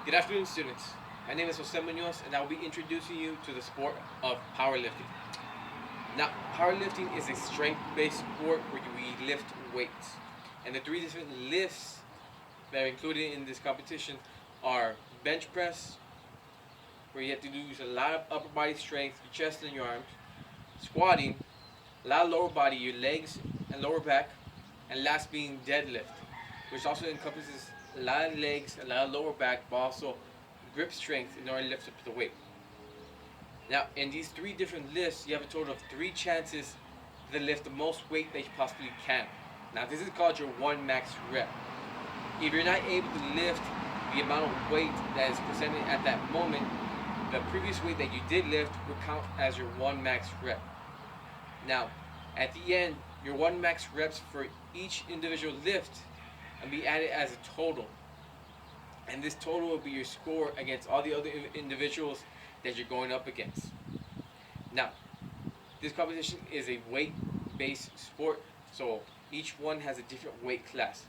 Good afternoon, students. My name is Jose Munoz, and I will be introducing you to the sport of powerlifting. Now, powerlifting is a strength-based sport where we lift weights. And the three different lifts that are included in this competition are bench press, where you have to use a lot of upper body strength, your chest and your arms, squatting, a lot of lower body, your legs and lower back, and last being deadlift, which also encompasses a lot of legs, a lot of lower back, but also grip strength in order to lift up the weight. Now, in these three different lifts, you have a total of 3 chances to lift the most weight that you possibly can. Now, this is called your 1 max rep. If you're not able to lift the amount of weight that is presented at that moment, the previous weight that you did lift will count as your 1 max rep. Now, at the end, your 1 max reps for each individual lift will be added as a total. And this total will be your score against all the other individuals that you're going up against. Now, this competition is a weight-based sport, so each one has a different weight class.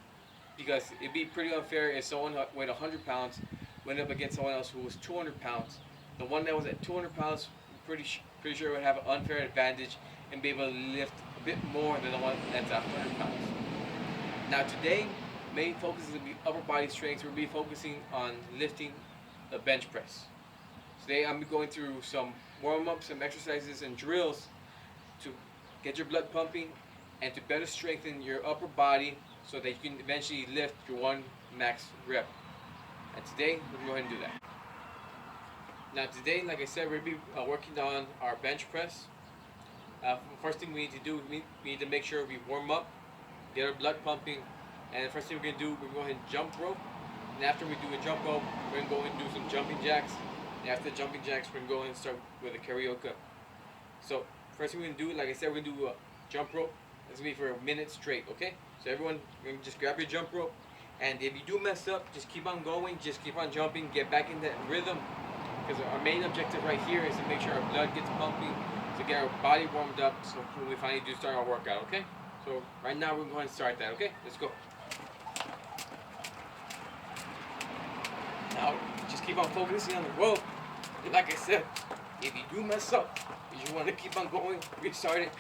Because it'd be pretty unfair if someone weighed 100 pounds went up against someone else who was 200 pounds. The one that was at 200 pounds, pretty sure would have an unfair advantage and be able to lift a bit more than the one that's at 100 pounds. Now today, main focus is going to be upper body strength. We'll be focusing on lifting the bench press. Today I'm going through some warm-ups, some exercises and drills to get your blood pumping and to better strengthen your upper body so that you can eventually lift your 1 max rep. And today we're going to go ahead and do that. Now today, like I said, we're going to be working on our bench press. First thing we need to do, we need to make sure we warm up, get our blood pumping, and the first thing we're going to do, we're going to go ahead and jump rope. And after we do a jump rope, we're going to go and do some jumping jacks. And after the jumping jacks, we're going to go and start with a karaoke. So first thing we're going to do, like I said, we're going to do a jump rope. It's going to be for a minute straight, okay? So everyone, you're going to just grab your jump rope. And if you do mess up, just keep on going, just keep on jumping, get back in that rhythm. Because our main objective right here is to make sure our blood gets pumping, to get our body warmed up, so when we finally do start our workout, okay? So right now we're going to start that, okay? Let's go. Now, just keep on focusing on the rope. And like I said, if you do mess up, you just want to keep on going, restart it.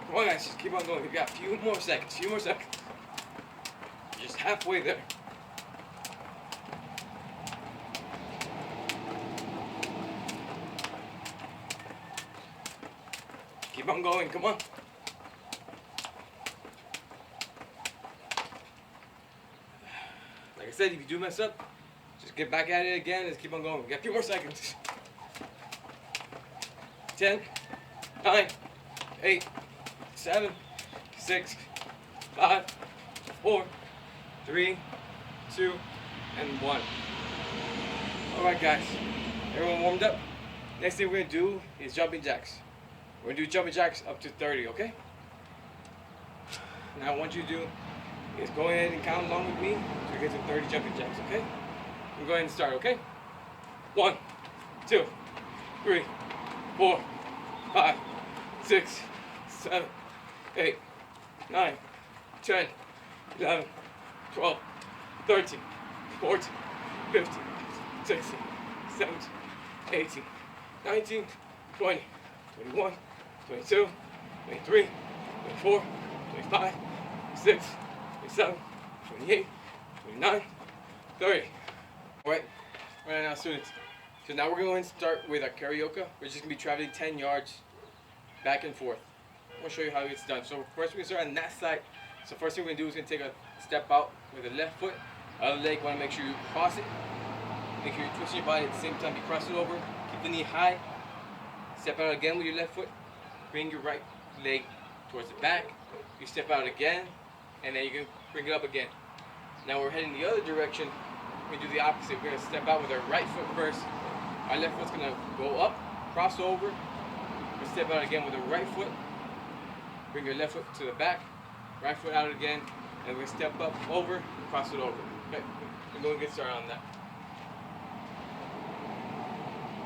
Come on guys, just keep on going. We've got a few more seconds, You're just halfway there. Keep on going, come on. Like I said, if you do mess up, just get back at it again. Let's keep on going. We got a few more seconds. 10, 9, 8, 7, 6, 5, 4, 3, 2, and 1. Alright guys, everyone warmed up? Next thing we're going to do is jumping jacks. We're going to do jumping jacks up to 30, okay? Now what I want you to do is go ahead and count along with me so we get to 30 jumping jacks, okay? We'll go ahead and start, okay? 1, 2, 3, 4, 5, 6, 7, 8, 9, 10, 11, 12, 13, 14, 15, 16, 17, 18, 19, 20, 21, 22, 23, 24, 25, 26, 27, 28, 29, 30. Alright, right now students, so now we're going to start with our karaoke. We're just going to be traveling 10 yards back and forth. I'm going to show you how it's done. So first we're going to start on that side. So first thing we're going to do is going to take a step out with the left foot. Other leg, want to make sure you cross it. Make sure you're twisting your body at the same time you cross it over. Keep the knee high. Step out again with your left foot. Bring your right leg towards the back. You step out again, and then you can bring it up again. Now we're heading the other direction. We're going to do the opposite. We're going to step out with our right foot first. Our left foot's going to go up, cross over. We step out again with the right foot. Bring your left foot to the back, right foot out again, and we're going to step up, over, cross it over. Okay, we're going to get started on that.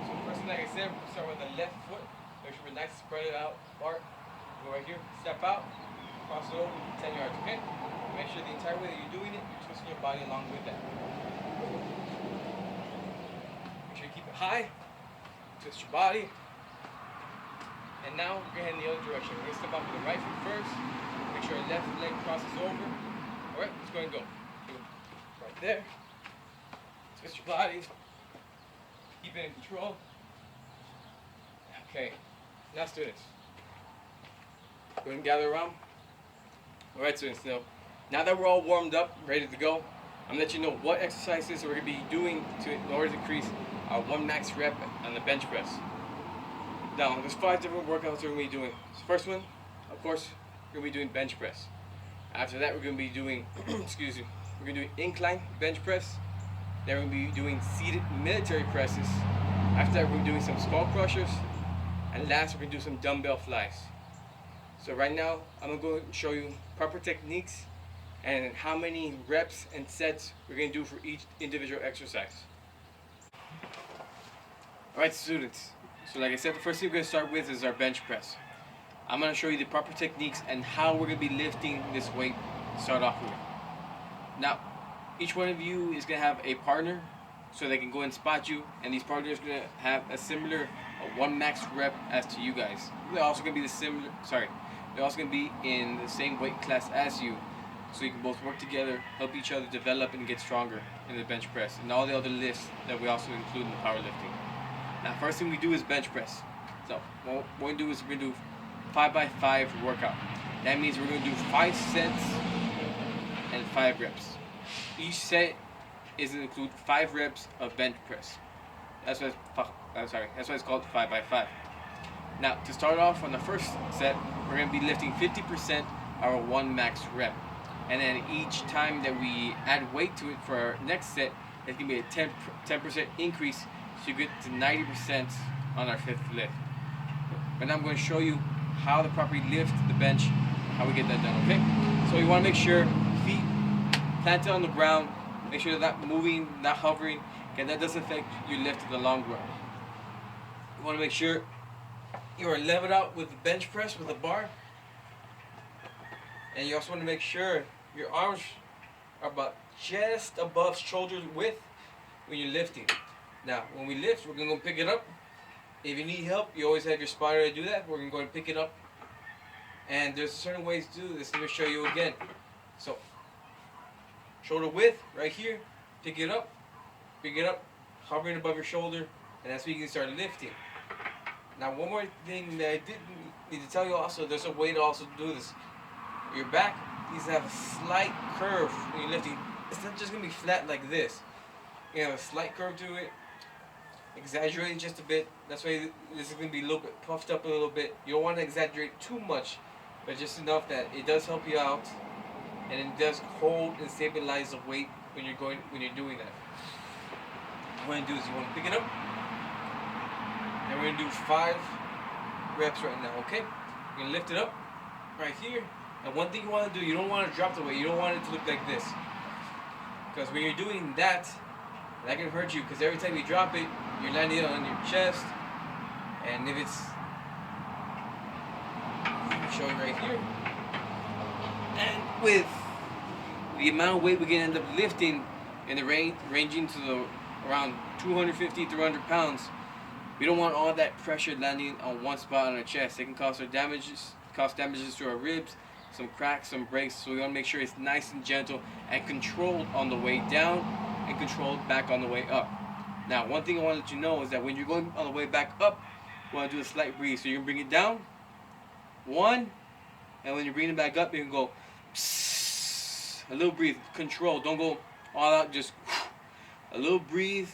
So first one, like I said, we'll start with the left foot. Make sure we're nice, spread it out, apart. Go right here, step out, cross it over, 10 yards, okay? Make sure the entire way that you're doing it, you're twisting your body along with that. Make sure you keep it high, twist your body. And now we're going to head in the other direction. We're going to step out with the right foot first. Make sure our left leg crosses over. Alright, let's go and go. Right there. Twist your body. Keep it in control. Okay, now students, go ahead and gather around. Alright students, now that we're all warmed up, ready to go, I'm going to let you know what exercises we're going to be doing in order to increase our 1 max rep on the bench press. Now, there's 5 different workouts we're going to be doing. So first one, of course, we're going to be doing bench press. After that, we're going to be doing, excuse me, we're going to do incline bench press. Then we're going to be doing seated military presses. After that, we're going to be doing some skull crushers. And last, we're going to do some dumbbell flies. So right now, I'm going to go and show you proper techniques and how many reps and sets we're going to do for each individual exercise. Alright students, so like I said, the first thing we're going to start with is our bench press. I'm going to show you the proper techniques and how we're going to be lifting this weight to start off with. Now, each one of you is going to have a partner so they can go and spot you, and these partners are going to have a similar 1 max rep as to you guys. They're also going to be they're also going to be in the same weight class as you, so you can both work together, help each other develop and get stronger in the bench press and all the other lifts that we also include in the powerlifting. Now, first thing we do is bench press. So what we're going to do is we're going to do 5x5 workout. That means we're going to do 5 sets and 5 reps. Each set is to include 5 reps of bench press. That's why it's called 5x5. Now, to start off on the first set, we're going to be lifting 50% our 1 max rep. And then each time that we add weight to it for our next set, it's going to be a 10% increase, so you get to 90% on our 5th lift. But now I'm going to show you how to properly lift the bench, how we get that done, okay? So you want to make sure feet planted on the ground, make sure they're not moving, not hovering, and that doesn't affect your lift in the long run. You want to make sure you are leveled out with the bench press with a bar, and you also want to make sure your arms are about just above shoulder width when you're lifting. Now, when we lift, we're going to go pick it up. If you need help, you always have your spotter to do that. We're going to go and pick it up. And there's certain ways to do this. Let me show you again. So, shoulder width, right here. Pick it up, hovering above your shoulder, and that's when you can start lifting. Now, one more thing that I did need to tell you also, there's a way to also do this. Your back needs to have a slight curve when you're lifting. It's not just going to be flat like this. You have a slight curve to it, exaggerating just a bit. That's why this is going to be a little bit puffed up a little bit. You don't want to exaggerate too much, but just enough that it does help you out, and it does hold and stabilize the weight when you're doing that. What you want to do is you want to pick it up, and we're going to do 5 reps right now, okay? You're going to lift it up right here, and one thing you want to do, you don't want to drop the weight, you don't want it to look like this, because when you're doing that can hurt you, because every time you drop it, you're landing it on your chest, and if it's showing right here, and with the amount of weight we can end up lifting in the ranging to around 250 to 300 pounds, we don't want all that pressure landing on one spot on our chest. It can cause damages to our ribs, some cracks, some breaks, so we want to make sure it's nice and gentle and controlled on the way down and controlled back on the way up. Now, one thing I want to let you know is that when you're going on the way back up, you want to do a slight breathe. So you can bring it down, 1, and when you bring it back up, you can go a little breathe, control. Don't go all out, just a little breathe,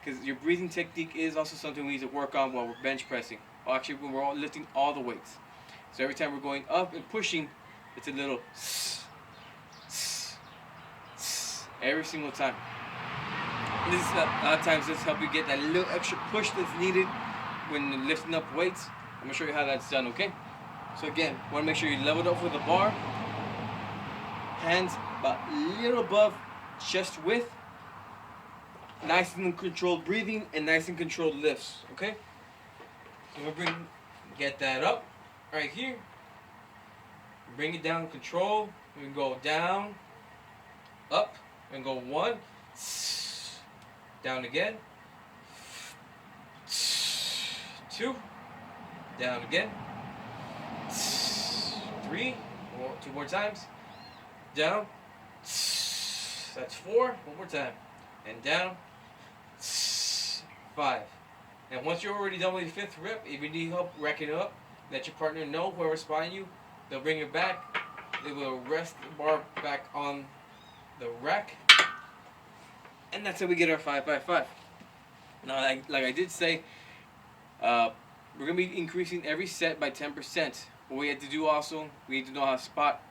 because your breathing technique is also something we need to work on while we're bench pressing. Or actually, when we're all lifting all the weights. So every time we're going up and pushing, it's a little every single time. And this is a lot of times this help you get that little extra push that's needed when lifting up weights. I'm gonna show you how that's done, okay? So again, want to make sure you level it up with the bar. Hands about a little above chest width. Nice and controlled breathing and nice and controlled lifts, okay? we'll get that up right here. Bring it down, control. We can go down, up, and go 1, down again, 2, down again, 3, 2 more times, down, that's 4, 1 more time, and down, 5. And once you're already done with the 5th rep, if you need help racking it up, let your partner know, whoever's spotting you. They'll bring it back. They will rest the bar back on the rack. And that's how we get our 5x5. Now, like I did say, we're going to be increasing every set by 10%. What we have to do also, we need to know how to spot.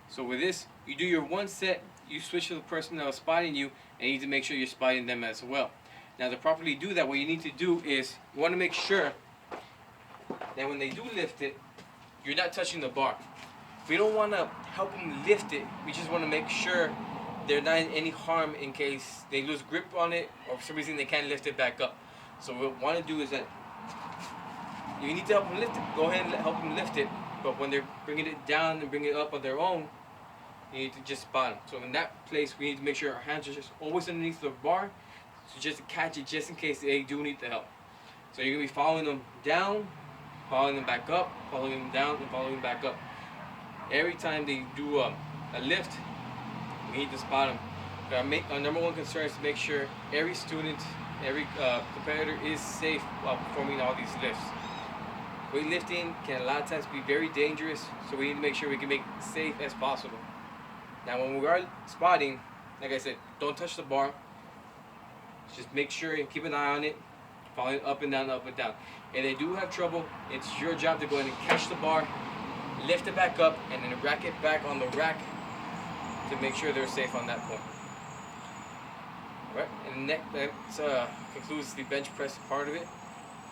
So with this, you do your 1 set, you switch to the person that was spotting you, and you need to make sure you're spotting them as well. Now, to properly do that, what you need to do is you want to make sure that when they do lift it, you're not touching the bar. We don't want to help them lift it. We just want to make sure they're not in any harm in case they lose grip on it or for some reason they can't lift it back up. So what we want to do is that you need to help them lift it. Go ahead and help them lift it. But when they're bringing it down and bringing it up on their own, you need to just spot them. So in that place, we need to make sure our hands are just always underneath the bar, so just to catch it just in case they do need the help. So you're going to be following them down, following them back up, following them down, and following them back up. Every time they do a lift, we need to spot them. Our number 1 concern is to make sure every student, every competitor is safe while performing all these lifts. Weightlifting can a lot of times be very dangerous, so we need to make sure we can make it safe as possible. Now when we are spotting, like I said, don't touch the bar. Just make sure and keep an eye on it, following up and down, up and down. If they do have trouble, it's your job to go ahead and catch the bar, lift it back up, and then rack it back on the rack to make sure they're safe on that point. Alright, and that concludes the bench press part of it.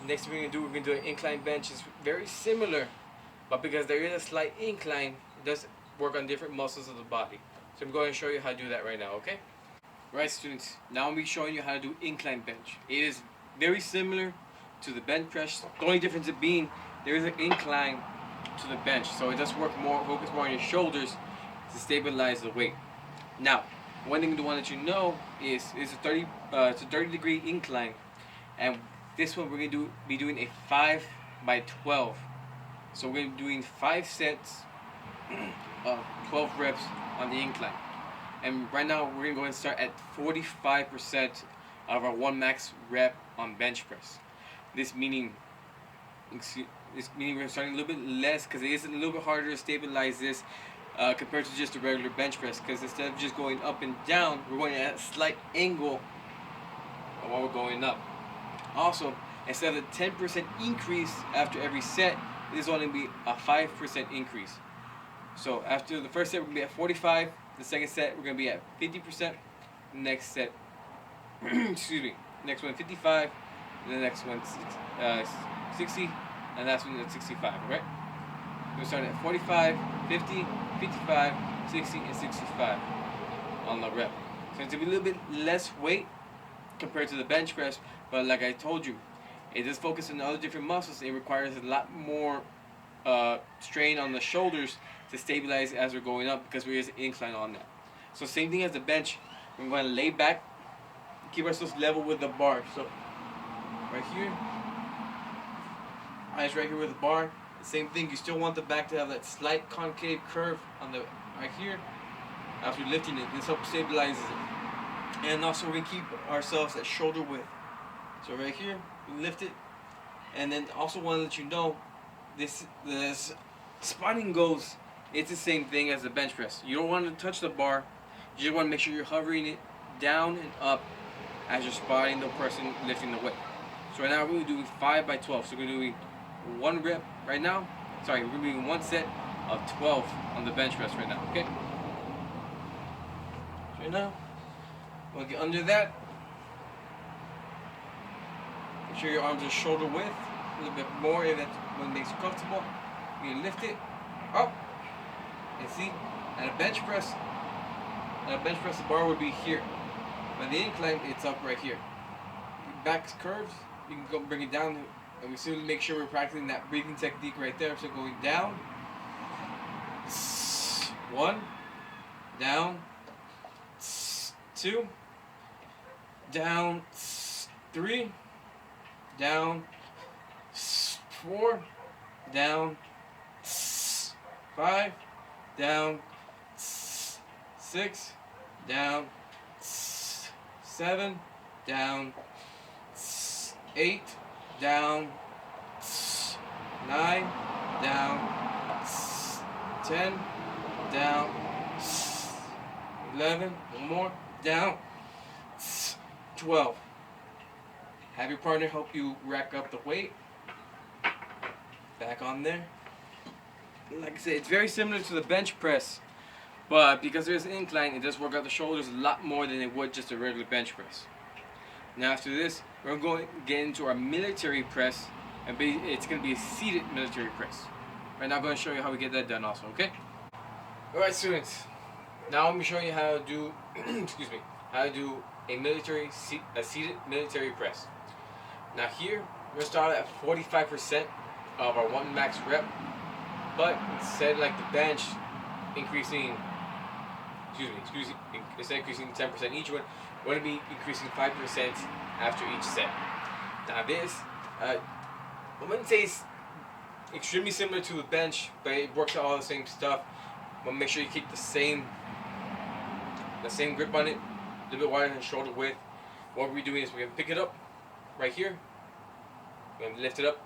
Next thing we're going to do an incline bench. It's very similar, but because there is a slight incline, it does work on different muscles of the body. So I'm going to show you how to do that right now, okay? Right, students, now I'm going to be showing you how to do incline bench. It is very similar to the bench press. The only difference being there is an incline to the bench, so it does work more, focus more on your shoulders to stabilize the weight. Now, one thing I want to let you know is it's a 30-degree incline, and this one we're going to be doing a 5x12. So we're going to be doing 5 sets of 12 reps on the incline. And right now we're going to go and start at 45% of our 1 max rep on bench press. This meaning we're starting a little bit less because it is a little bit harder to stabilize this compared to just a regular bench press, because instead of just going up and down, we're going at a slight angle while we're going up. Also, instead of a 10% increase after every set, this is only going to be a 5% increase. So after the first set, we're going to be at 45. The second set, we're going to be at 50%. The next set, excuse me, next one 55. And the next one 60. And that's one at 65, right? We're starting at 45, 50, 55, 60, and 65 on the rep. So it's going to be a little bit less weight compared to the bench press, but like I told you, it does focus on other different muscles. It requires a lot more strain on the shoulders to stabilize as we're going up, because there is an incline on that. So same thing as the bench, we're going to lay back, keep ourselves level with the bar. So right here, eyes right here with the bar. The same thing, you still want the back to have that slight concave curve on the right here. After lifting it, this helps stabilizes it. And also we keep ourselves at shoulder width. So right here, we lift it. And then also want to let you know, this spotting goes, it's the same thing as the bench press. You don't want to touch the bar. You just want to make sure you're hovering it down and up as you're spotting the person lifting the weight. So right now we're going to be doing 5x12. So we're going to do 1 rep right now. Sorry, we're going to be doing 1 set of 12 on the bench press right now, okay? So right now, we'll get under that. Make sure your arms are shoulder width, a little bit more if that's what makes you comfortable. You can lift it up, and see, at a bench press, the bar would be here. But the incline, it's up right here. Your back's curved, you can go bring it down And we still make sure we're practicing that breathing technique right there. So going down, 1, down, 2, down, 3, down, 4, down, 5, down, 6, down, 7, down, 8, down, 9, down, 10, down, 11, one more, down, 12. Have your partner help you rack up the weight. Back on there. Like I said, it's very similar to the bench press, but because there's an incline, it does work out the shoulders a lot more than it would just a regular bench press. Now after this, we're going to get into our military press, and it's going to be a seated military press. Right now I'm going to show you how we get that done also, okay? Alright students, now I'm going to show you how to do, excuse me, how to do a seated military press. Now here, we're going to start at 45% of our 1 max rep, but instead like the bench increasing, instead of increasing 10% each one, we're going to be increasing 5% after each set. Now this, I wouldn't say it's extremely similar to the bench, but it works out all the same stuff. But make sure you keep the same grip on it, a little bit wider than shoulder width. What we're doing is we're going to pick it up right here. We're going to lift it up.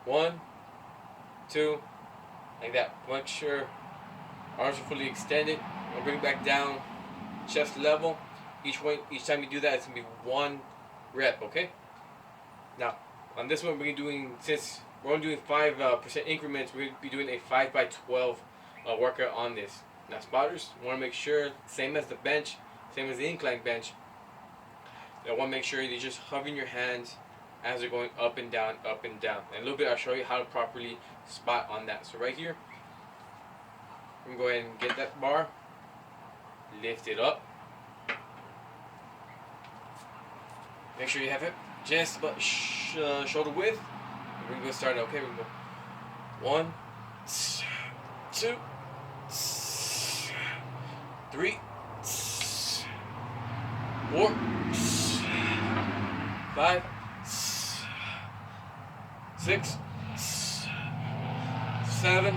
1, 2, like that. Make sure arms are fully extended. We'll bring it back down, chest level. Each time you do that, it's going to be 1 rep, okay? Now, on this one, we're doing, since we're only doing 5% increments, we're going to be doing a 5x12 workout on this. Now, spotters, you want to make sure, same as the bench, same as the incline bench, you want to make sure you're just hovering your hands as they're going up and down, up and down. And a little bit, I'll show you how to properly spot on that. So right here, I'm going to go ahead and get that bar, lift it up. Make sure you have it just about shoulder width. We're going to start it. Okay, we're going to go 1, 2, 3, 4, 5, 6, 7.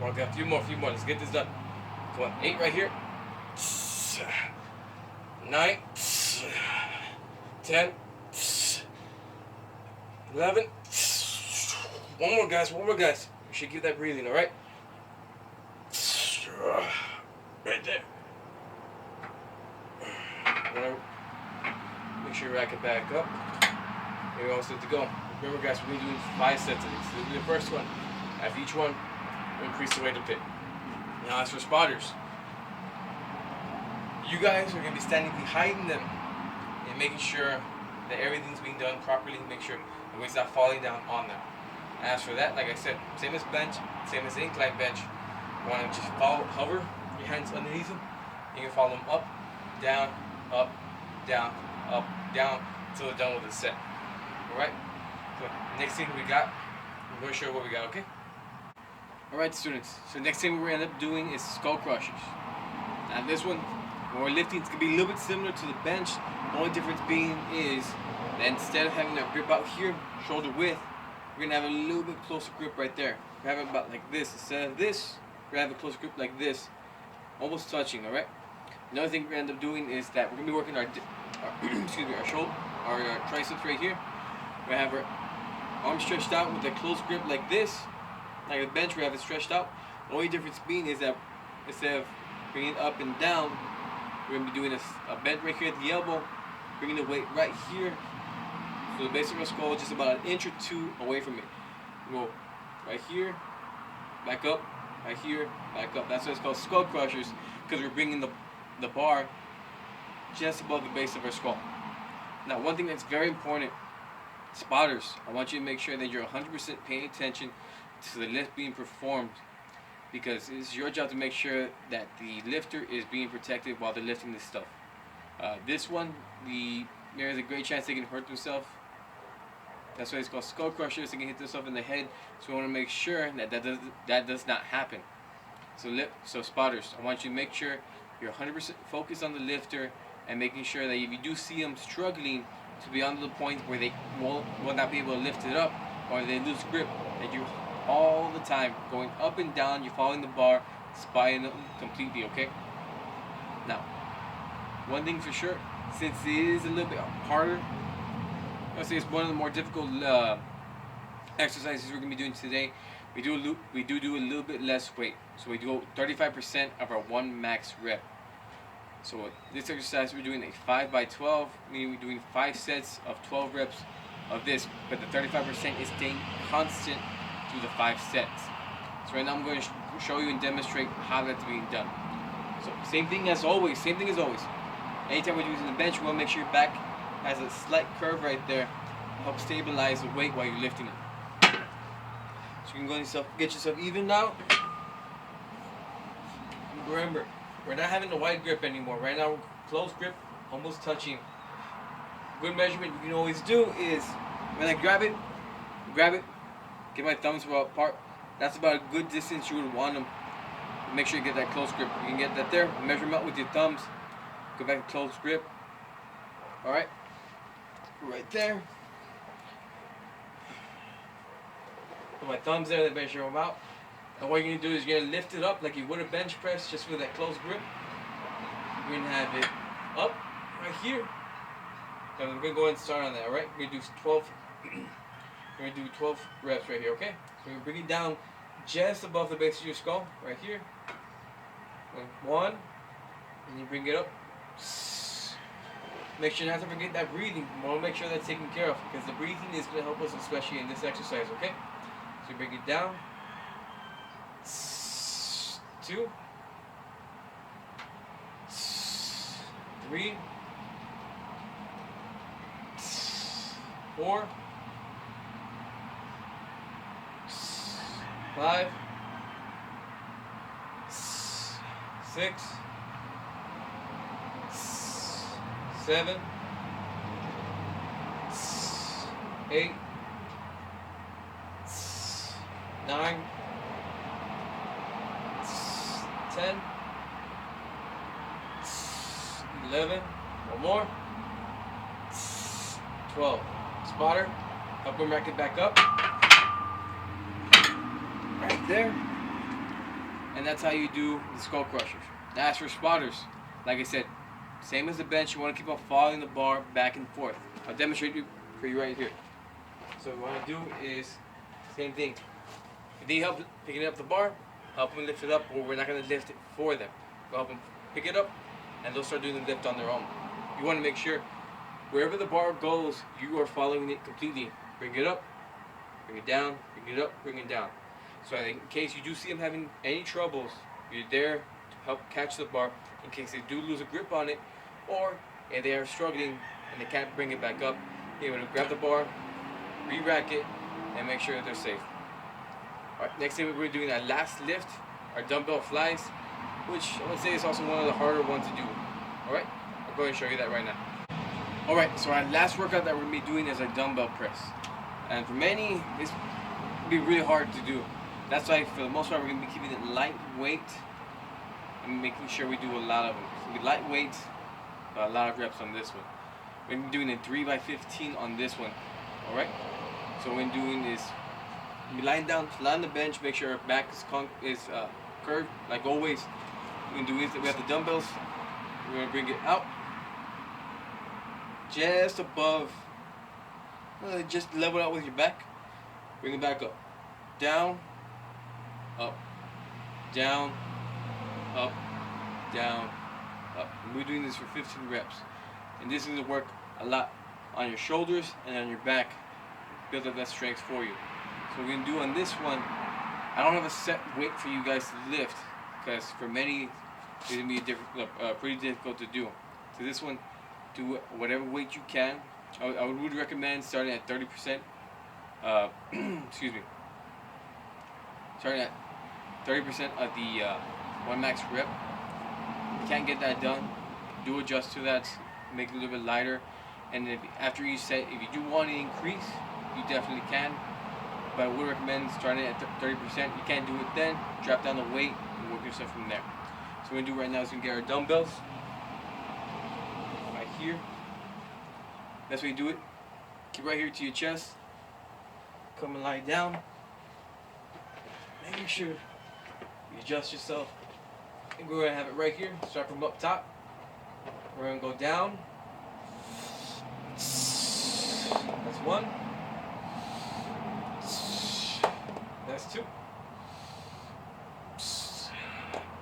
Well, I got a few more. Let's get this done. Come on, 8 right here. 9, 10, 11. One more, guys. You should keep that breathing, all right? Right there. Make sure you rack it back up. And we're all set to go. Remember, guys, we're doing 5 sets of these. This is the first one. After each one, we'll increase the weight a bit. Now, as for spotters, you guys are going to be standing behind them and making sure that everything's being done properly. Make sure the weight's not falling down on them. As for that, like I said, same as bench, same as the incline bench. You want to just hover your hands underneath them. You can follow them up, down, up, down, until they're done with the set. Alright? So next thing we got, I'm going to show you what we got, okay? Alright students, so next thing we're going to end up doing is skull crushers. Now this one, when we're lifting, it's going to be a little bit similar to the bench. The only difference being is that instead of having that grip out here, shoulder width, we're going to have a little bit closer grip right there. We have it about like this. Instead of this, we're going to have a closer grip like this, almost touching, alright? Another thing we're going to end up doing is that we're going to be working our shoulder, our triceps right here. We're going to have our arms stretched out with a close grip like this. Like a bench, we have it stretched out. The only difference being is that instead of bringing it up and down, we're going to be doing a bend right here at the elbow, bringing the weight right here. So the base of our skull is just about an inch or 2 away from it. We go right here, back up, right here, back up. That's why it's called skull crushers, because we're bringing the bar just above the base of our skull. Now, one thing that's very important, spotters, I want you to make sure that you're 100% paying attention to the lift being performed, because it's your job to make sure that the lifter is being protected while they're lifting this stuff. This one, the there is a great chance they can hurt themselves. That's why it's called skull crushers. They can hit themselves in the head. So we want to make sure that does not happen. So spotters, I want you to make sure you're 100% focused on the lifter and making sure that if you do see them struggling to be on the point where they will not be able to lift it up or they lose grip, that you all the time going up and down, you're following the bar, spying them completely, okay? Now, one thing for sure, since it is a little bit harder, I'll say it's one of the more difficult exercises we're going to be doing today. We do a little bit less weight. So we do 35% of our one max rep. So this exercise we're doing a 5x12, meaning we're doing 5 sets of 12 reps of this, but the 35% is staying constant through the 5 sets. So right now I'm going to show you and demonstrate how that's being done. So same thing as always. Anytime we're using the bench, we want to make sure your back has a slight curve right there to help stabilize the weight while you're lifting it. So you can go get yourself even now. Remember, we're not having a wide grip anymore. Right now, close grip, almost touching. Good measurement you can always do is when I grab it, get my thumbs apart. That's about a good distance you would want them. Make sure you get that close grip. You can get that there. Measure them out with your thumbs. Go back to close grip. Alright. Right there. Put my thumbs there, then measure them out. And what you're going to do is you're going to lift it up like you would a bench press, just with that close grip. You're going to have it up right here. And we're going to go ahead and start on that, alright? We're going to do 12. We're going to do 12 reps right here, okay? So we're going to bring it down just above the base of your skull, right here. 1, and you bring it up. Make sure not to forget that breathing. We want to make sure that's taken care of, because the breathing is going to help us, especially in this exercise, okay? So you bring it down. 2, 3, 4, 5, 6, 7, 8, 9, 10, 11, one more, 12. Spotter, help him rack it back up. Right there. And that's how you do the skull crushers. That's for spotters. Like I said, same as the bench, you want to keep on following the bar back and forth. I'll demonstrate it for you right here. So what I do is, same thing. If they help picking up the bar, help them lift it up, or we're not going to lift it for them. We'll help them pick it up, and they'll start doing the lift on their own. You want to make sure, wherever the bar goes, you are following it completely. Bring it up, bring it down, bring it up, bring it down. So in case you do see them having any troubles, you're there to help catch the bar in case they do lose a grip on it, or if they are struggling and they can't bring it back up, you're able to grab the bar, re-rack it, and make sure that they're safe. Alright, next thing we're doing our last lift, our dumbbell flies, which I would say is also one of the harder ones to do. Alright, I'll go ahead and show you that right now. Alright, so our last workout that we're going to be doing is our dumbbell press. And for many, this will be really hard to do. That's why for the most part we're going to be keeping it lightweight and making sure we do a lot of them. So we lightweight, but a lot of reps on this one. We're going to be doing a 3x15 on this one. Alright? So what we're doing is we'll be lying down, lie on the bench, make sure our back is curved like always. We're going to do is we have the dumbbells. We're going to bring it out just above, just level out with your back. Bring it back up, down, up, down, up, down, up. And we're doing this for 15 reps. And this is going to work a lot on your shoulders and on your back, build up that strength for you. So what we're going to do on this one, I don't have a set weight for you guys to lift, because for many it's going to be pretty difficult to do. So this one, do whatever weight you can. I would recommend starting at 30%. Excuse me. Starting at 30% of the one max rep. If you can't get that done, do adjust to that, make it a little bit lighter, And if after each set, if you do want to increase, you definitely can. But I would recommend starting at 30%. You can't do it then. Drop down the weight and work yourself from there. So what we're gonna do right now is we're gonna get our dumbbells right here. That's how you do it. Keep right here to your chest. Come and lie down. Making sure you adjust yourself. And we're gonna have it right here. Start from up top. We're gonna go down. That's one. That's two.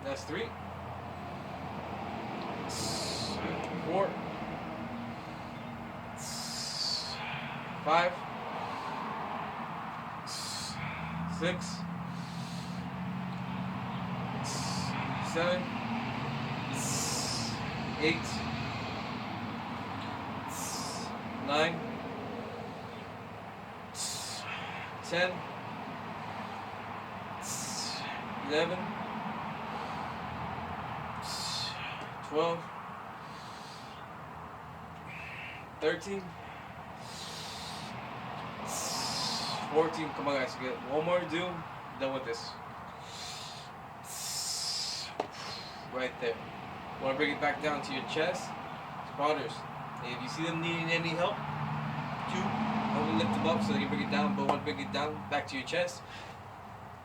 That's three. 4. 5. 6. 7. 8. 9. 10. 11. 12. 13. 14. Come on, guys. We got one more to do. Done with this. Right there. Want to bring it back down to your chest. Spotters. If you see them needing any help, only lift them up so they can bring it down. But want to bring it down back to your chest.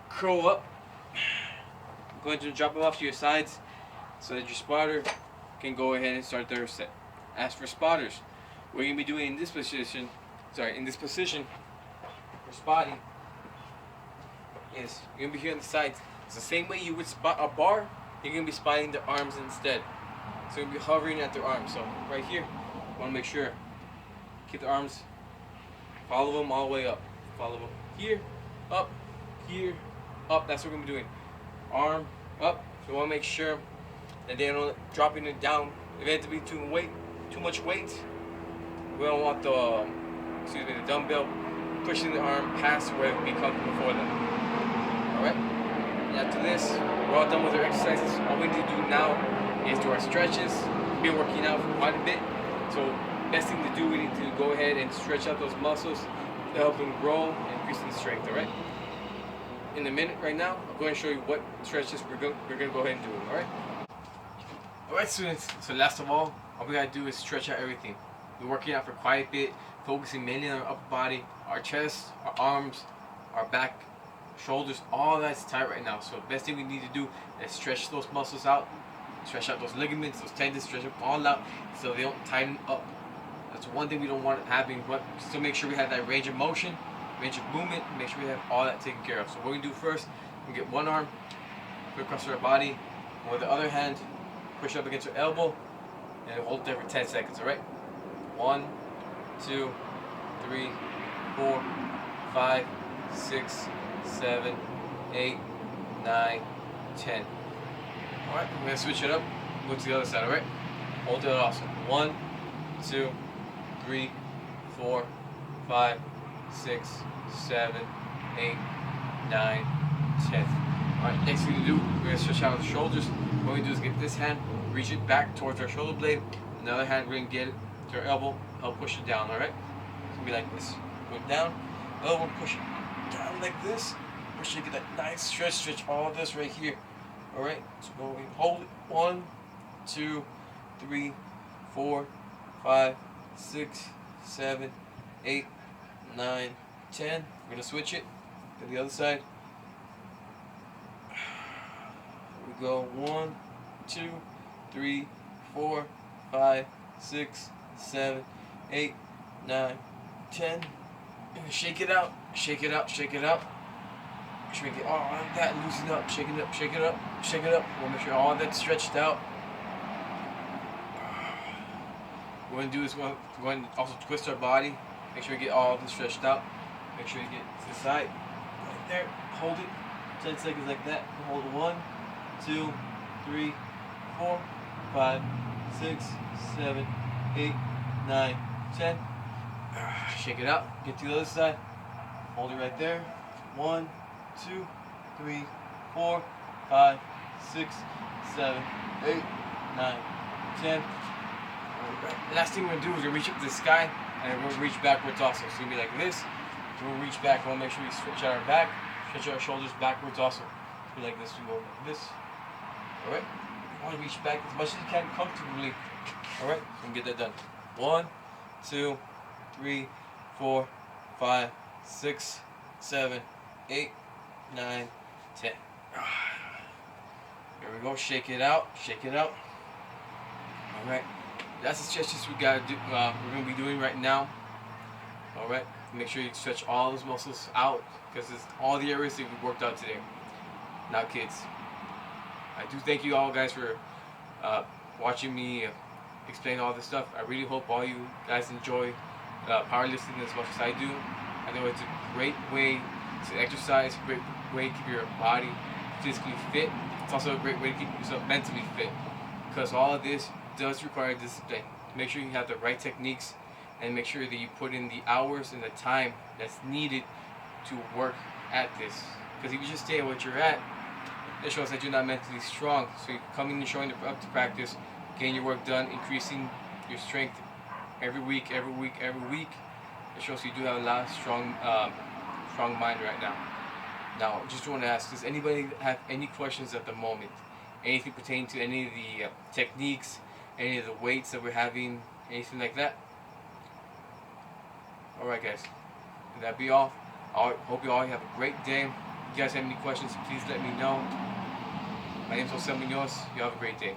Curl up. Go ahead and drop them off to your sides so that your spotter can go ahead and start their set. As for spotters, what you're gonna be doing in this position, for spotting, is you're gonna be here on the sides. It's the same way you would spot a bar. You're gonna be spotting the arms instead. So you're gonna be hovering at their arms. So right here, you wanna make sure keep the arms, follow them all the way up. Follow them here, up, up. That's what we're gonna be doing. Arm up. So we wanna make sure that they're not dropping it down. If it has to be too much weight, we don't want the dumbbell pushing the arm past where it would be comfortable for them. Alright? And after this, we're all done with our exercises. All we need to do now is do our stretches. We've been working out for quite a bit. So best thing to do, we need to go ahead and stretch out those muscles to help them grow and increase in strength. Alright? In a minute right now, I'm going to show you what stretches we're going to go ahead and do. Alright? Alright, students. So last of all we gotta do is stretch out everything. We're working out for quite a bit, focusing mainly on our upper body, our chest, our arms, our back, shoulders, all that's tight right now. So the best thing we need to do is stretch those muscles out, stretch out those ligaments, those tendons, stretch them all out so they don't tighten up. That's one thing we don't want happening, but still make sure we have that range of motion, range of movement, make sure we have all that taken care of. So what we do first, we get one arm, put it across our body, and with the other hand, push up against our elbow, and hold it there for 10 seconds, alright? 1, 2, 3, 4, 5, 6, 7, 8, 9, 10. Alright, we're going to switch it up, go to the other side, alright? Hold it also. 1, 2, 3, 4, 5, 6, 7, 8, 9, 10. Alright, next thing to do, we're going to stretch out the shoulders. What we do is get this hand, reach it back towards our shoulder blade. Another hand, we're going to get it to our elbow, help push it down, alright? It's going to be like this. Go down, other one push it down like this. Make sure you get that nice stretch all this right here. Alright, so go and hold it. 1, 2, 3, 4, 5, 6, 7, 8, 9, 10. We're going to switch it to the other side. We go 1, 2, 3, 4, 5, 6, 7, 8, 9, 10. And shake it out, shake it out, shake it out. Make sure we get all of that loosen up, shake it up, shake it up, shake it up. We'll make sure all of that's stretched out. What we're going to do is we're going to also twist our body. Make sure we get all of this stretched out. Make sure you get to the side. Right there. Hold it. 10 seconds like that. Hold it. 1, 2, 3, 4, 5, 6, 7, 8, 9, 10. Shake it out. Get to the other side. Hold it right there. 1, 2, 3, 4, 5, 6, 7, 8, 9, 10. Last thing we're gonna do is we're gonna reach up to the sky, and we'll reach backwards also. So you'll be like this. We'll reach back. We'll make sure we stretch out our back, stretch our shoulders backwards also. Be like this. We go like this. All right. You want to reach back as much as you can comfortably. All right. So we can get that done. 1, 2, 3, 4, 5, 6, 7, 8, 9, 10. Here we go. Shake it out. Shake it out. All right. That's the stretches we gotta do. We're gonna be doing right now. All right. Make sure you stretch all those muscles out because it's all the areas that we worked out today. Now, kids, I do thank you all guys for watching me explain all this stuff. I really hope all you guys enjoy powerlifting as much as I do. I know it's a great way to exercise, a great way to keep your body physically fit. It's also a great way to keep yourself mentally fit because all of this does require discipline. Make sure you have the right techniques and make sure that you put in the hours and the time that's needed to work at this. Because if you just stay at what you're at, it shows that you're not mentally strong. So you're coming and showing up to practice, getting your work done, increasing your strength every week. It shows you do have a lot of strong mind right now. Now, just want to ask, does anybody have any questions at the moment? Anything pertaining to any of the techniques, any of the weights that we're having, anything like that? Alright guys, that'd be all. I hope you all have a great day. If you guys have any questions, please let me know. My name is Jose Munoz. You have a great day.